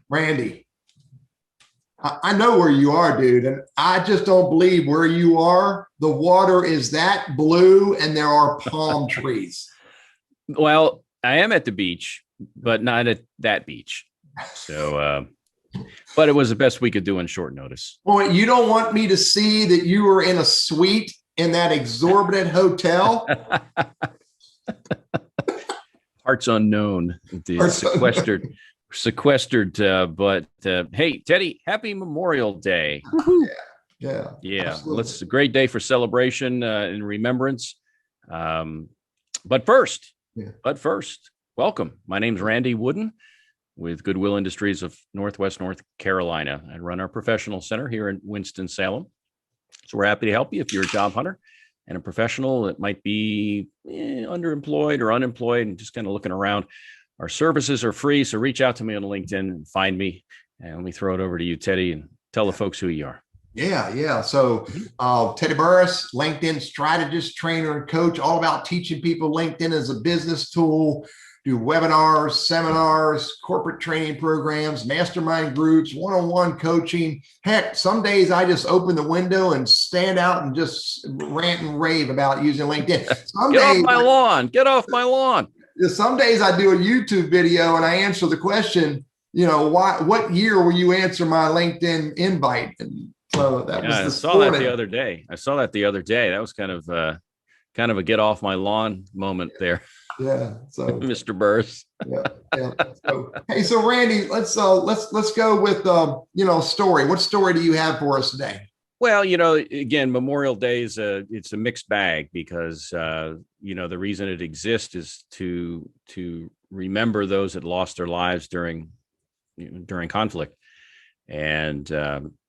Randy, I know where you are, dude, and I just don't believe where you are. The water is that blue and there are palm trees. Well, I am at the beach, but not at that beach. So, but it was the best we could do on short notice. Boy, you don't want me to see that you were in a suite in that exorbitant hotel? Parts unknown. Sequestered. But hey, Teddy, happy Memorial Day. Yeah. It's a great day for celebration and remembrance. But first, welcome. My name's Randy Wooden with Goodwill Industries of Northwest North Carolina. I run our professional center here in Winston-Salem. So we're happy to help you if you're a job hunter and a professional that might be underemployed or unemployed and just kind of looking around. Our services are free, so reach out to me on LinkedIn and find me. And let me throw it over to you, Teddy, and tell the folks who you are. Yeah. So Teddy Burriss, LinkedIn strategist, trainer, and coach, all about teaching people LinkedIn as a business tool. Do webinars, seminars, corporate training programs, mastermind groups, one-on-one coaching. Heck, some days I just open the window and stand out and just rant and rave about using LinkedIn. Get off my lawn. Some days I do a YouTube video and I answer the question, what year will you answer my LinkedIn invite? And so I saw that the other day. That was kind of a get off my lawn moment there. Yeah. So Mr. Burriss. Yeah. So Randy, let's go with story. What story do you have for us today? Well, again, Memorial Day is it's a mixed bag because the reason it exists is to remember those that lost their lives during conflict. And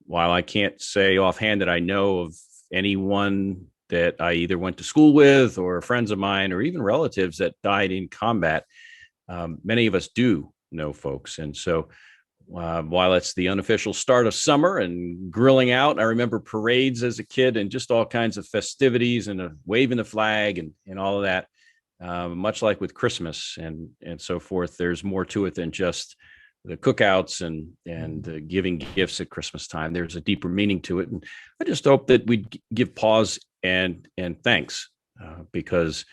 while I can't say offhand that I know of anyone that I either went to school with or friends of mine or even relatives that died in combat, many of us do know folks. And so while it's the unofficial start of summer and grilling out, I remember parades as a kid and just all kinds of festivities and waving the flag and all of that, much like with Christmas and so forth. There's more to it than just the cookouts and giving gifts at Christmas time. There's a deeper meaning to it. And I just hope that we'd give pause and thanks because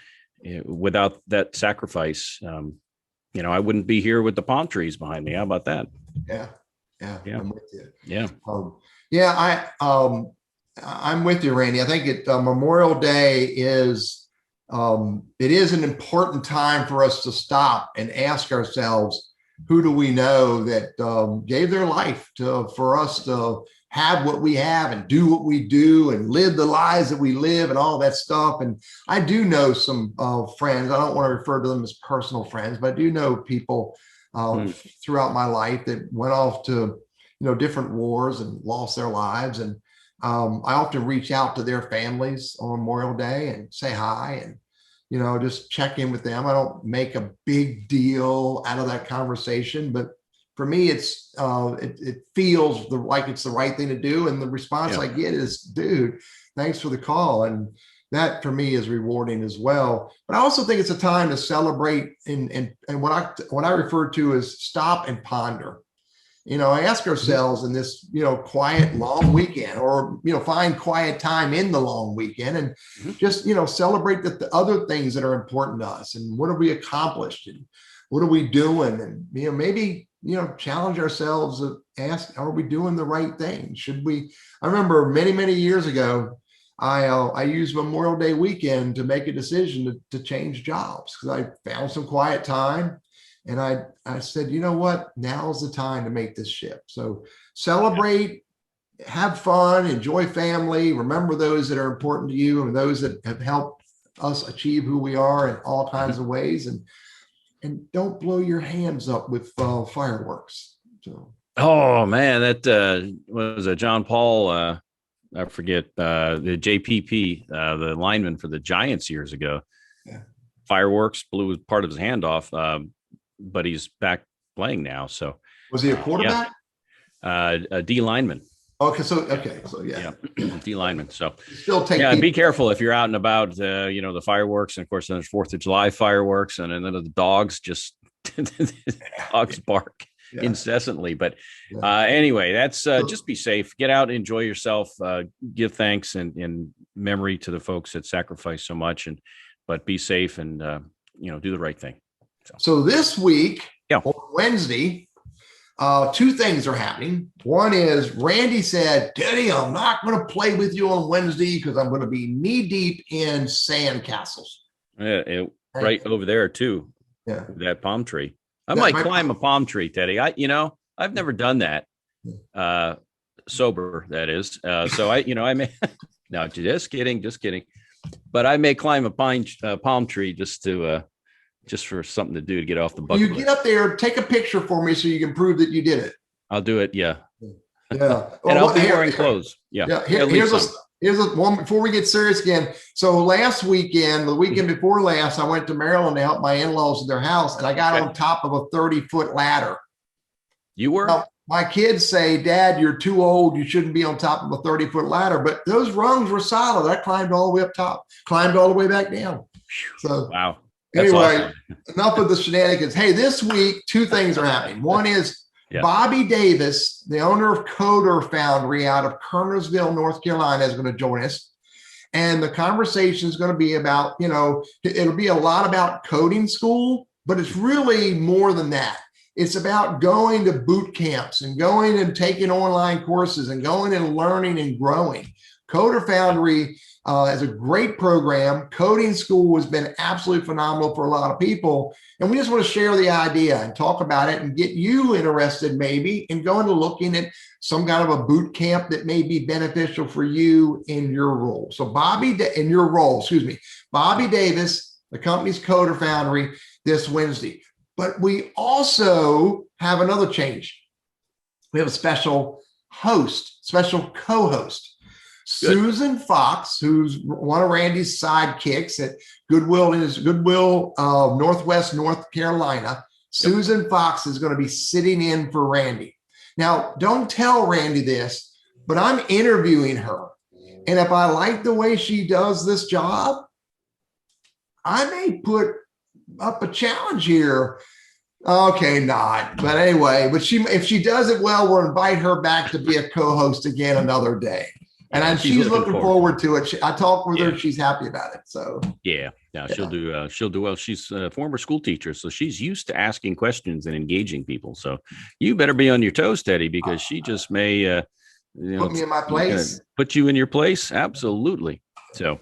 without that sacrifice, I wouldn't be here with the palm trees behind me. How about that? Yeah. I'm with you. Yeah. I'm with you, Randy. I think Memorial Day is it is an important time for us to stop and ask ourselves, who do we know that gave their life for us to have what we have and do what we do and live the lives that we live and all that stuff. And I do know some friends. I don't want to refer to them as personal friends, but I do know people throughout my life that went off to different wars and lost their lives. And I often reach out to their families on Memorial Day and say hi and just check in with them. I don't make a big deal out of that conversation, but for me, it's it feels like it's the right thing to do. And the response I get is, dude, thanks for the call. And that for me is rewarding as well. But I also think it's a time to celebrate and what I refer to as stop and ponder. Ask ourselves in this, quiet long weekend or, find quiet time in the long weekend and just, celebrate the other things that are important to us and what have we accomplished and what are we doing? And, maybe, challenge ourselves to ask, are we doing the right thing? I remember many, many years ago, I used Memorial Day weekend to make a decision to change jobs because I found some quiet time. And I said, you know what? Now's the time to make this shift. So celebrate, have fun, enjoy family, remember those that are important to you and those that have helped us achieve who we are in all kinds of ways. And don't blow your hands up with fireworks. So. Oh man, that was a John Paul. I forget the JPP, the lineman for the Giants years ago. Yeah. Fireworks blew part of his hand off. But he's back playing now. So was he a quarterback? A D lineman. Okay. D lineman. So still take be careful if you're out and about, the fireworks. And of course, then there's 4th of July fireworks and then the dogs just dogs bark. incessantly. But Yeah. anyway, that's just be safe, get out, enjoy yourself, give thanks and memory to the folks that sacrifice so much, but be safe and do the right thing. So this week, yeah, on Wednesday, two things are happening. One is Randy said, Teddy, I'm not going to play with you on Wednesday because I'm going to be knee deep in sand castles. Right over there too. Yeah. That palm tree. I might climb a palm tree, Teddy. I've never done that. Sober, that is. So I may, no, just kidding. But I may climb a palm tree just for something to do to get off the bucket list. You get up there, take a picture for me so you can prove that you did it. I'll do it. Yeah. Yeah. And I'll be wearing clothes. Yeah. Yeah. Here's a one before we get serious again. So last weekend, the weekend before last, I went to Maryland to help my in-laws in their house, and I got on top of a 30-foot ladder. You were? Now, my kids say, Dad, you're too old. You shouldn't be on top of a 30-foot ladder. But those rungs were solid. I climbed all the way up top, climbed all the way back down. So wow. That's anyway, awesome. Enough of the shenanigans. Hey, this week, two things are happening. One is Bobby Davis, the owner of Coder Foundry out of Kernersville, North Carolina, is going to join us. And the conversation is going to be about, it'll be a lot about coding school, but it's really more than that. It's about going to boot camps and going and taking online courses and going and learning and growing. Coder Foundry is a great program. Coding school has been absolutely phenomenal for a lot of people. And we just want to share the idea and talk about it and get you interested maybe in going to looking at some kind of a boot camp that may be beneficial for you in your role. So Bobby Davis, the company's Coder Foundry this Wednesday. But we also have another change. We have a special co-host. Good. Susan Fox, who's one of Randy's sidekicks at Goodwill Northwest North Carolina. Yep. Susan Fox is going to be sitting in for Randy. Now, don't tell Randy this, but I'm interviewing her. And if I like the way she does this job, I may put up a challenge here. Okay, not. But anyway, if she does it well, we'll invite her back to be a co-host again another day. And she's looking forward to it. I talked with her; she's happy about it. So she'll do well. She's a former school teacher, so she's used to asking questions and engaging people. So you better be on your toes, Teddy, because she just may put me in my place. Put you in your place, absolutely. So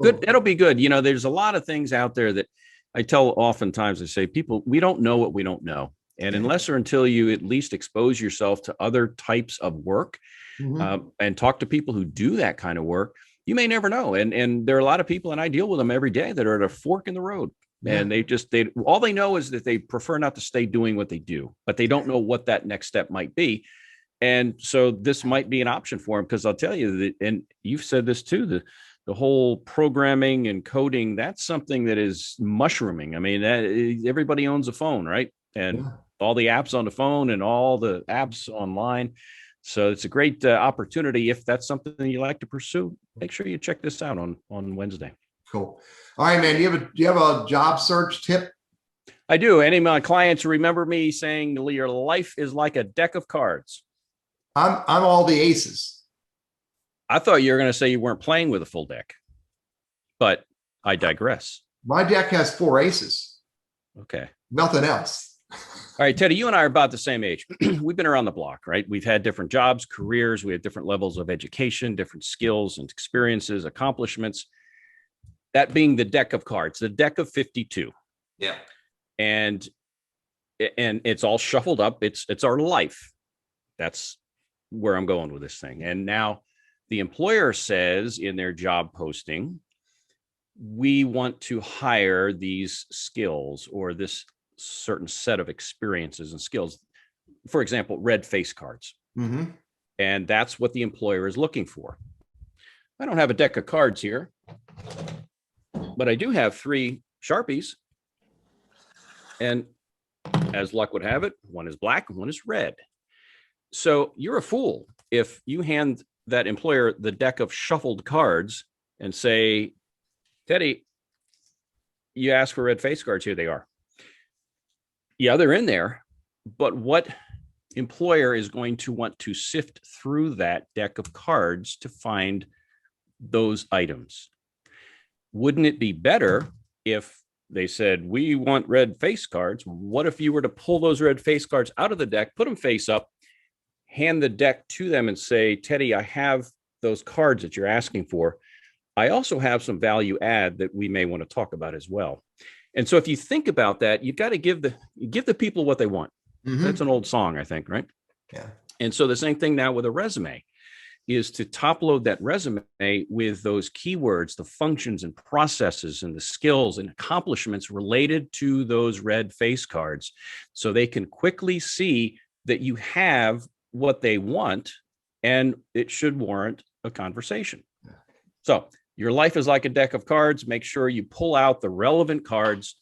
good. That'll be good. There's a lot of things out there that I tell oftentimes. I say, people, we don't know what we don't know, and unless or until you at least expose yourself to other types of work. Mm-hmm. And talk to people who do that kind of work, you may never know. And there are a lot of people, and I deal with them every day, that are at a fork in the road. Yeah. And all they know is that they prefer not to stay doing what they do, but they don't know what that next step might be. And so this might be an option for them, because I'll tell you that, and you've said this too, the whole programming and coding, that's something that is mushrooming. I mean, everybody owns a phone, right? And all the apps on the phone and all the apps online. So it's a great opportunity. If that's something you like to pursue, make sure you check this out on Wednesday. Cool. All right, man. Do you have a job search tip? I do. Any of my clients remember me saying your life is like a deck of cards. I'm all the aces. I thought you were going to say you weren't playing with a full deck, but I digress. My deck has 4 aces. Okay. Nothing else. All right, Teddy, you and I are about the same age. We've been around the block, right? We've had different jobs, careers. We have different levels of education, different skills and experiences, accomplishments. That being the deck of cards, the deck of 52. Yeah. And it's all shuffled up. It's our life. That's where I'm going with this thing. And now the employer says in their job posting, we want to hire these skills or this certain set of experiences and skills. For example, red face cards. Mm-hmm. And that's what the employer is looking for. I don't have a deck of cards here, but I do have 3 Sharpies. And as luck would have it, one is black and one is red. So you're a fool if you hand that employer the deck of shuffled cards and say, Teddy, you asked for red face cards. Here they are. Yeah, they're in there. But what employer is going to want to sift through that deck of cards to find those items. Wouldn't it be better if they said, we want red face cards? What if you were to pull those red face cards out of the deck, put them face up, hand the deck to them and say, Teddy, I have those cards that you're asking for. I also have some value add that we may want to talk about as well. And so if you think about that, you've got to give the people what they want. Mm-hmm. That's an old song, I think, right? Yeah. And so the same thing now with a resume is to top load that resume with those keywords, the functions and processes and the skills and accomplishments related to those red face cards, so they can quickly see that you have what they want, and it should warrant a conversation. So your life is like a deck of cards. Make sure you pull out the relevant cards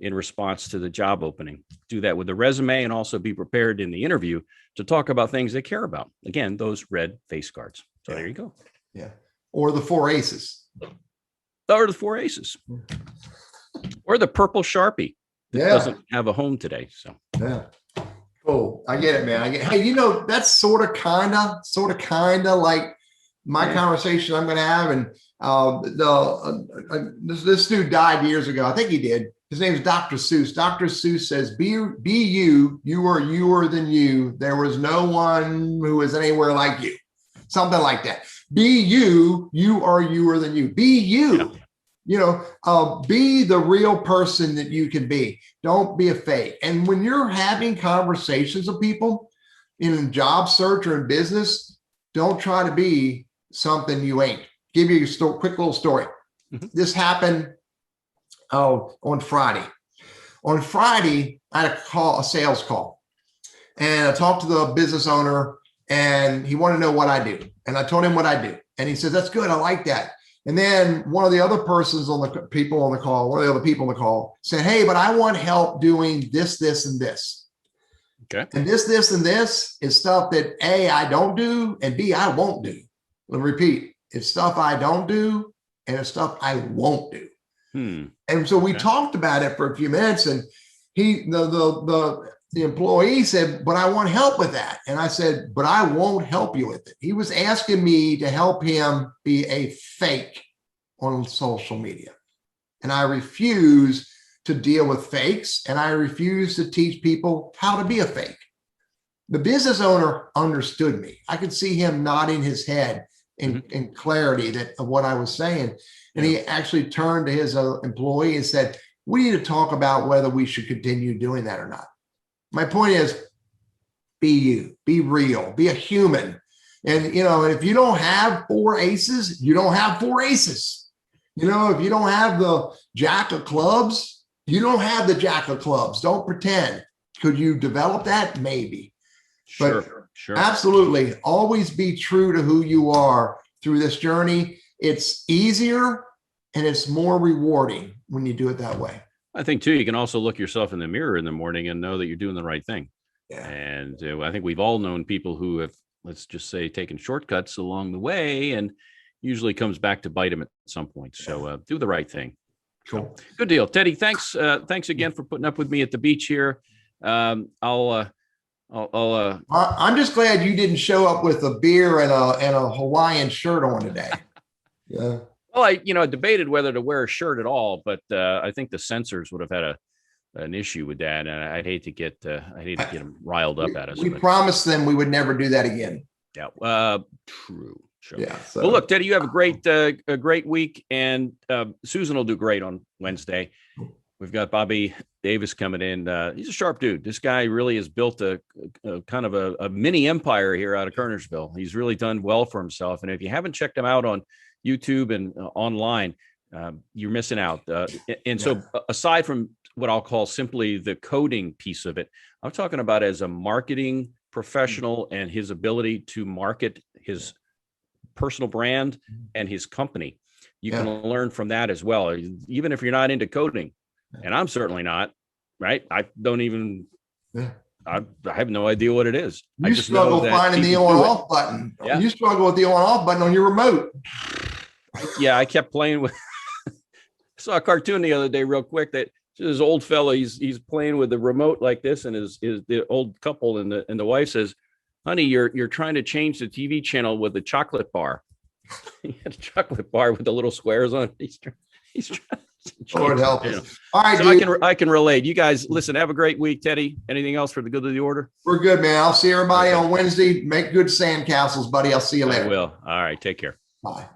in response to the job opening. Do that with the resume, and also be prepared in the interview to talk about things they care about. Again, those red face cards. So there you go. Yeah. Or the 4 aces. Or the 4 aces. Or the purple Sharpie that doesn't have a home today. So yeah. Cool. I get it, man. Hey, that's sort of kind of like my conversation I'm going to have. And this dude died years ago. I think he did. His name is Dr. Seuss. Dr. Seuss says, be you. You are youer than you. There was no one who was anywhere like you. Something like that. Be you. You are youer than you. Be you. Yeah. Be the real person that you can be. Don't be a fake. And when you're having conversations with people in a job search or in business, don't try to be something you ain't. Give you a quick little story. Mm-hmm. This happened on Friday. On Friday, I had a sales call, and I talked to the business owner, and he wanted to know what I do. And I told him what I do. And he says, that's good. I like that. And then one of the other people on the call said, hey, but I want help doing this, this, and this. Okay. And this, and this is stuff that A, I don't do, and B, I won't do. Let me repeat. It's stuff I don't do, and it's stuff I won't do. And so we talked about it for a few minutes, and the employee said, but I want help with that. And I said, but I won't help you with it. He was asking me to help him be a fake on social media. And I refuse to deal with fakes, and I refuse to teach people how to be a fake. The business owner understood me. I could see him nodding his head in clarity of what I was saying. And he actually turned to his employee and said, we need to talk about whether we should continue doing that or not. My point is, be you, be real, be a human. And, if you don't have 4 aces, you don't have 4 aces. If you don't have the jack of clubs, you don't have the jack of clubs. Don't pretend. Could you develop that? Maybe. Sure. Absolutely. Always be true to who you are through this journey. It's easier and it's more rewarding when you do it that way. I think too, you can also look yourself in the mirror in the morning and know that you're doing the right thing. Yeah. And I think we've all known people who have, let's just say, taken shortcuts along the way, and usually comes back to bite them at some point. So do the right thing. Cool. So, good deal. Teddy, thanks again for putting up with me at the beach here. I'm just glad you didn't show up with a beer and a Hawaiian shirt on today. Yeah. Well, I debated whether to wear a shirt at all, but I think the censors would have had an issue with that, and I'd hate to get them riled up at us. We promised them we would never do that again. Yeah. True. Sure. Yeah. So. Well, look, Teddy, you have a great week, and Susan will do great on Wednesday. We've got Bobby Davis coming in. He's a sharp dude. This guy really has built a kind of a mini empire here out of Kernersville. He's really done well for himself. And if you haven't checked him out on YouTube and online, you're missing out. So aside from what I'll call simply the coding piece of it, I'm talking about as a marketing professional and his ability to market his personal brand and his company. You can learn from that as well, even if you're not into coding. And I'm certainly not, right? I don't even, I have no idea what it is. You struggle finding the on off button. Yeah. You struggle with the on off button on your remote. Yeah, I kept playing with, I saw a cartoon the other day real quick that this old fella, he's playing with the remote like this, and the old couple and the wife says, "Honey, you're trying to change the TV channel with the chocolate bar." He had a chocolate bar with the little squares on it. He's trying to Lord help you know. us. All right, So dude. I can relate. You guys, listen. Have a great week, Teddy. Anything else for the good of the order? We're good, man. I'll see everybody Okay. on Wednesday. Make good sandcastles, buddy. I'll see you I later. will. All right. Take care. Bye.